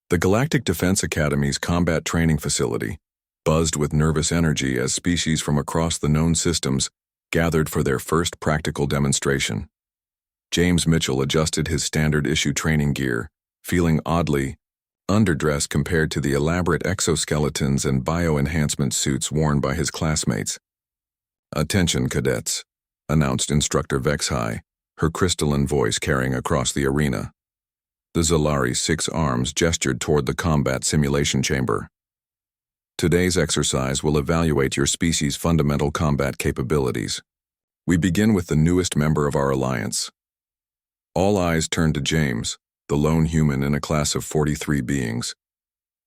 The Galactic Defense Academy's combat training facility buzzed with nervous energy as species from across the known systems gathered for their first practical demonstration. James Mitchell adjusted his standard-issue training gear, feeling oddly underdressed compared to the elaborate exoskeletons and bio-enhancement suits worn by his classmates. "Attention, cadets," announced Instructor Vexhai, her crystalline voice carrying across the arena. The Zalari's 6 arms gestured toward the combat simulation chamber. "Today's exercise will evaluate your species' fundamental combat capabilities. We begin with the newest member of our alliance." All eyes turned to James, the lone human in a class of 43 beings.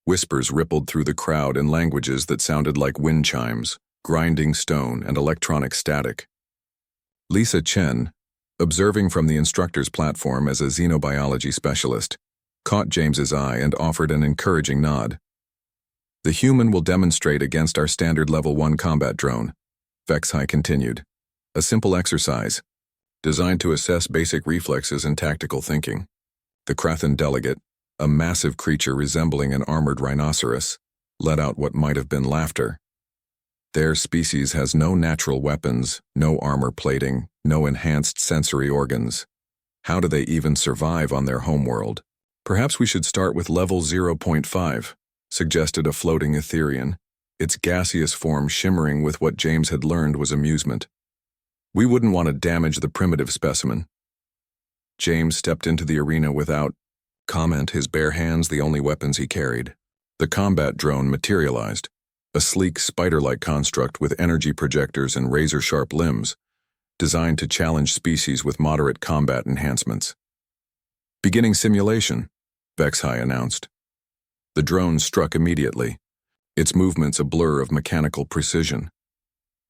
Whispers rippled through the crowd in languages that sounded like wind chimes, grinding stone, and electronic static. Lisa Chen, observing from the instructor's platform as a xenobiology specialist, caught James's eye and offered an encouraging nod. "The human will demonstrate against our standard level 1 combat drone," Vexhai continued. "A simple exercise, designed to assess basic reflexes and tactical thinking." The Krathan delegate, a massive creature resembling an armored rhinoceros, let out what might have been laughter. "Their species has no natural weapons, no armor plating, no enhanced sensory organs. How do they even survive on their homeworld?" "Perhaps we should start with level 0.5, suggested a floating Etherian, its gaseous form shimmering with what James had learned was amusement. "We wouldn't want to damage the primitive specimen." James stepped into the arena without comment, his bare hands the only weapons he carried. The combat drone materialized, a sleek spider-like construct with energy projectors and razor-sharp limbs, designed to challenge species with moderate combat enhancements. "Beginning simulation," Vexhai announced. The drone struck immediately, its movements a blur of mechanical precision.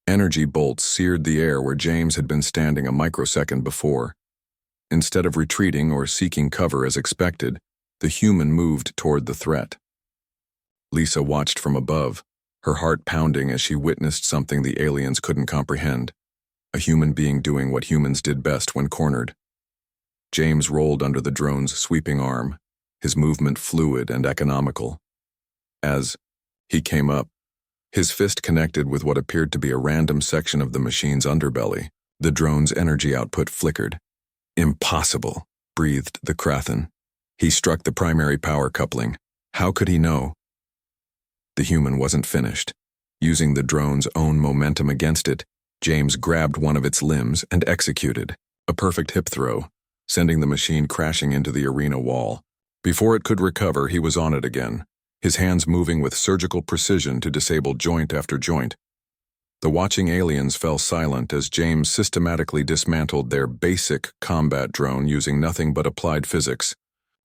Energy bolts seared the air where James had been standing a microsecond before. Instead of retreating or seeking cover as expected, the human moved toward the threat. Lisa watched from above, her heart pounding as she witnessed something the aliens couldn't comprehend, a human being doing what humans did best when cornered. James rolled under the drone's sweeping arm, his movement fluid and economical. As he came up, his fist connected with what appeared to be a random section of the machine's underbelly. The drone's energy output flickered. "Impossible," breathed the Krathan. He struck the primary power coupling. How could he know? The human wasn't finished. Using the drone's own momentum against it, James grabbed one of its limbs and executed a perfect hip throw, sending the machine crashing into the arena wall. Before it could recover, he was on it again, his hands moving with surgical precision to disable joint after joint. The watching aliens fell silent as James systematically dismantled their basic combat drone using nothing but applied physics,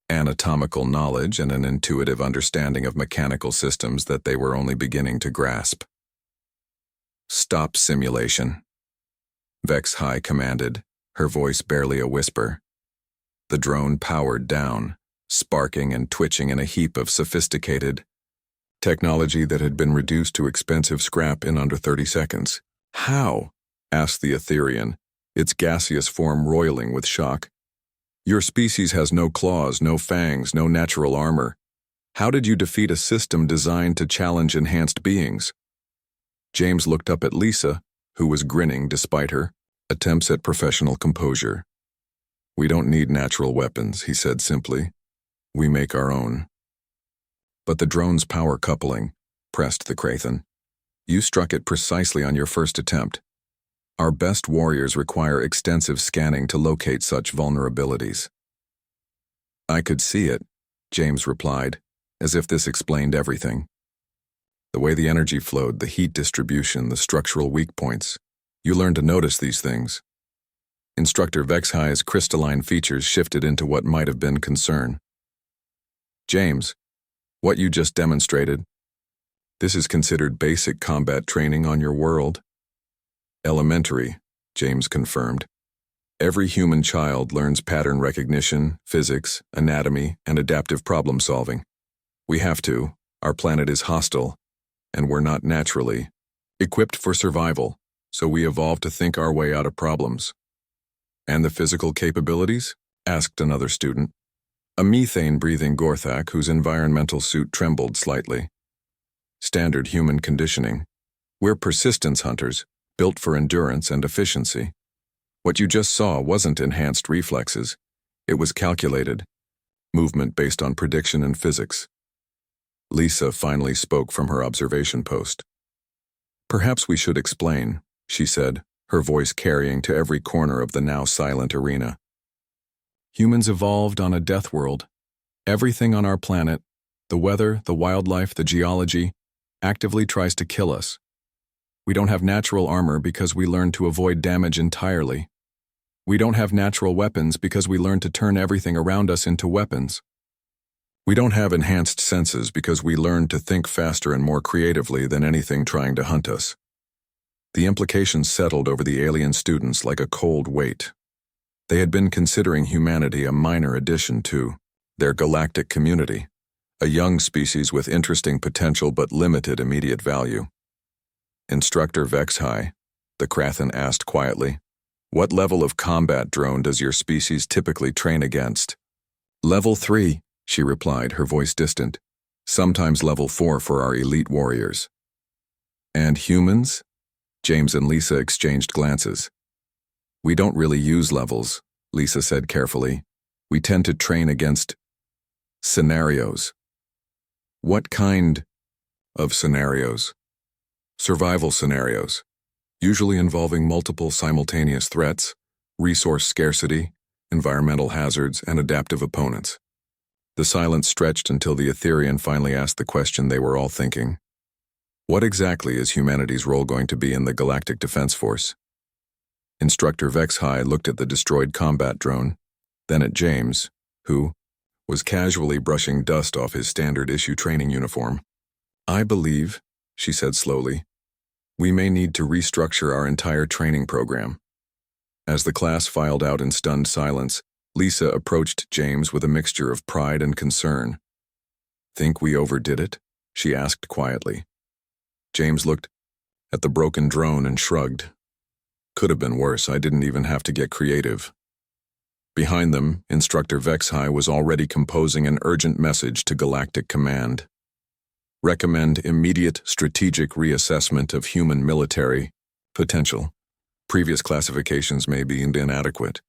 anatomical knowledge, and an intuitive understanding of mechanical systems that they were only beginning to grasp. "Stop simulation," Vexhai commanded, her voice barely a whisper. The drone powered down, sparking and twitching in a heap of sophisticated technology that had been reduced to expensive scrap in under 30 seconds. "How?" asked the Etherian, its gaseous form roiling with shock. "Your species has no claws, no fangs, no natural armor. How did you defeat a system designed to challenge enhanced beings?" James looked up at Lisa, who was grinning despite her attempts at professional composure. "We don't need natural weapons," he said simply. "We make our own." "But the drone's power coupling," pressed the Krathan. "You struck it precisely on your first attempt. Our best warriors require extensive scanning to locate such vulnerabilities." "I could see it," James replied, as if this explained everything. "The way the energy flowed, the heat distribution, the structural weak points. You learned to notice these things." Instructor Vexhai's crystalline features shifted into what might have been concern. "James, what you just demonstrated, this is considered basic combat training on your world?" "Elementary," James confirmed. "Every human child learns pattern recognition, physics, anatomy, and adaptive problem solving. We have to. Our planet is hostile, and we're not naturally equipped for survival, so we evolved to think our way out of problems." "And the physical capabilities?" asked another student. A methane-breathing Gorthak whose environmental suit trembled slightly. Standard human conditioning. We're persistence hunters, built for endurance and efficiency. What you just saw wasn't enhanced reflexes. It was calculated. Movement based on prediction and physics. Lisa finally spoke from her observation post. Perhaps we should explain, she said, her voice carrying to every corner of the now silent arena. Humans evolved on a death world. Everything on our planet, the weather, the wildlife, the geology, actively tries to kill us. We don't have natural armor because we learned to avoid damage entirely. We don't have natural weapons because we learned to turn everything around us into weapons. We don't have enhanced senses because we learned to think faster and more creatively than anything trying to hunt us. The implications settled over the alien students like a cold weight. They had been considering humanity a minor addition to their galactic community, a young species with interesting potential but limited immediate value. Instructor Vexhai, the Krathan asked quietly, "What level of combat drone does your species typically train against?" "Level 3, she replied, her voice distant. "Sometimes level 4 for our elite warriors." "And humans?" James and Lisa exchanged glances. "We don't really use levels," Lisa said carefully. "We tend to train against scenarios." "What kind of scenarios?" "Survival scenarios, usually involving multiple simultaneous threats, resource scarcity, environmental hazards, and adaptive opponents." The silence stretched until the Etherian finally asked the question they were all thinking. What exactly is humanity's role going to be in the Galactic Defense Force? Instructor Vexhai looked at the destroyed combat drone, then at James, who was casually brushing dust off his standard-issue training uniform. "I believe," she said slowly, "we may need to restructure our entire training program." As the class filed out in stunned silence, Lisa approached James with a mixture of pride and concern. "Think we overdid it?" she asked quietly. James looked at the broken drone and shrugged. "Could have been worse. I didn't even have to get creative." Behind them, Instructor Vexhai was already composing an urgent message to Galactic Command. "Recommend immediate strategic reassessment of human military potential. Previous classifications may be inadequate.